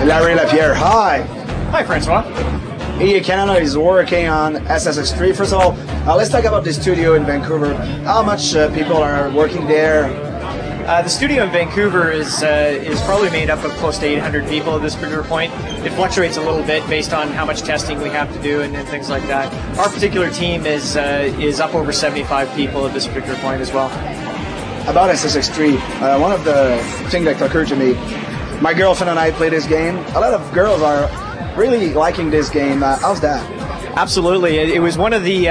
LaPierre, hi. Hi, Francois. EA Canada is working on SSX3. First of all, let's talk about the studio in Vancouver. How much people are working there? The studio in Vancouver is probably made up of close to 800 people at this particular point. It fluctuates a little bit based on how much testing we have to do and things like that. Our particular team is up over 75 people at this particular point as well. About SSX3, one of the things that occurred to me, my girlfriend and I play this game. A lot of girls are really liking this game. How's that? Absolutely. It was one of the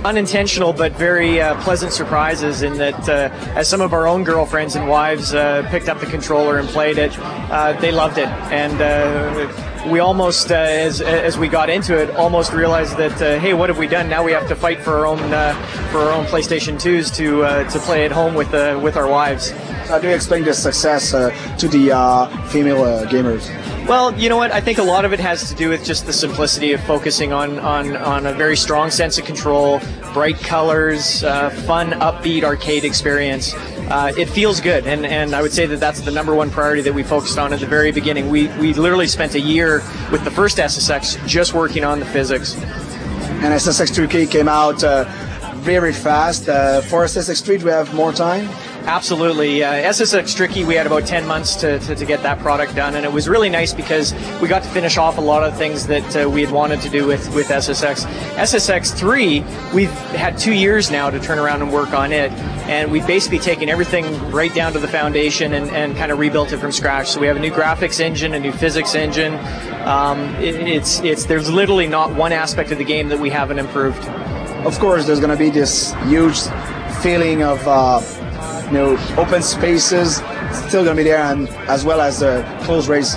unintentional but very pleasant surprises in that as some of our own girlfriends and wives picked up the controller and played it, they loved it. And we almost, as we got into it, almost realized that, hey, what have we done? Now we have to fight for our own PlayStation 2s to play at home with our wives. How do you explain this success to the female gamers? Well, you know what? I think a lot of it has to do with just the simplicity of focusing on a very strong sense of control, bright colors, fun, upbeat arcade experience. It feels good, and I would say that that's the number one priority that we focused on at the very beginning. We literally spent a year with the first SSX just working on the physics. And SSX3 came out very fast. For SSX3, do we have more time? Absolutely. SSX Tricky, we had about 10 months to get that product done, and it was really nice because we got to finish off a lot of things that we had wanted to do with SSX. SSX 3, we've had 2 years now to turn around and work on it, and we've basically taken everything right down to the foundation and kind of rebuilt it from scratch. So we have a new graphics engine, a new physics engine. There's literally not one aspect of the game that we haven't improved. Of course, there's going to be this huge feeling of open spaces still going to be there, and as well as the close race.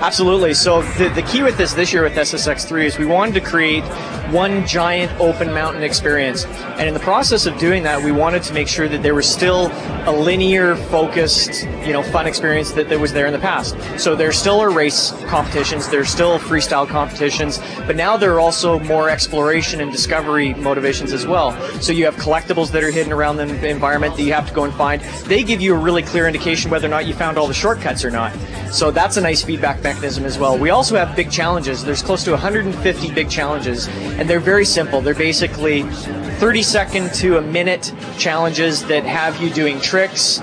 Absolutely. So the key with this year with SSX3 is we wanted to create one giant open mountain experience. And in the process of doing that, we wanted to make sure that there was still a linear, focused, fun experience that was there in the past. So there still are race competitions, there's still freestyle competitions, but now there are also more exploration and discovery motivations as well. So you have collectibles that are hidden around the environment that you have to go and find. They give you a really clear indication whether or not you found all the shortcuts or not. So that's a nice feedback mechanism as well. We also have big challenges. There's close to 150 big challenges, and they're very simple. They're basically 30-second to a minute challenges that have you doing tricks,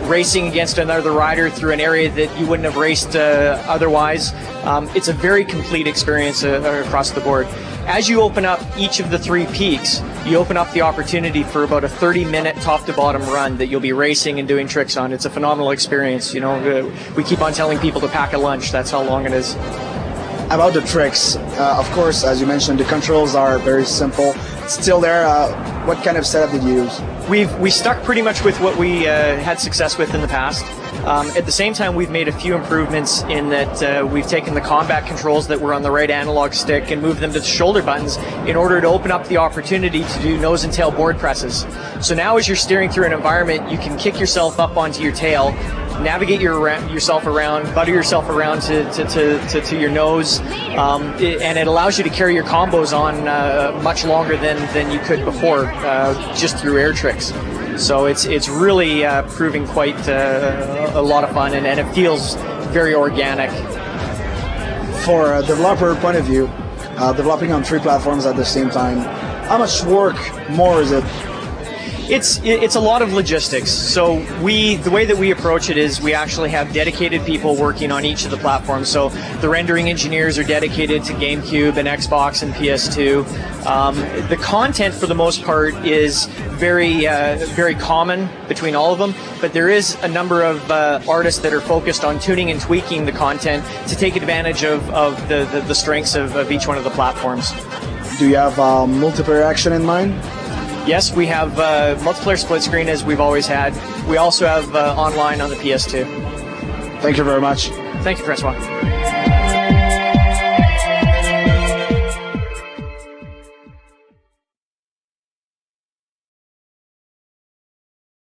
racing against another rider through an area that you wouldn't have raced otherwise. It's a very complete experience across the board. As you open up each of the 3 peaks, you open up the opportunity for about a 30-minute top-to-bottom run that you'll be racing and doing tricks on. It's a phenomenal experience. We keep on telling people to pack a lunch. That's how long it is. About the tricks, of course, as you mentioned, the controls are very simple. Still there, what kind of setup did you use? We stuck pretty much with what we had success with in the past. At the same time, we've made a few improvements in that we've taken the combat controls that were on the right analog stick and moved them to the shoulder buttons in order to open up the opportunity to do nose and tail board presses. So now as you're steering through an environment, you can kick yourself up onto your tail, navigate yourself around, butter yourself around to your nose, and it allows you to carry your combos on much longer than you could before, just through air tricks. So it's really proving quite a lot of fun, and it feels very organic. For a developer point of view, developing on 3 platforms at the same time, how much work more is it? It's a lot of logistics. So the way that we approach it is we actually have dedicated people working on each of the platforms. So the rendering engineers are dedicated to GameCube and Xbox and PS2. The content, for the most part, is very common between all of them, but there is a number of artists that are focused on tuning and tweaking the content to take advantage of the strengths of each one of the platforms. Do you have multiplayer action in mind? Yes, we have multiplayer split screen as we've always had. We also have online on the PS2. Thank you very much. Thank you, Francois.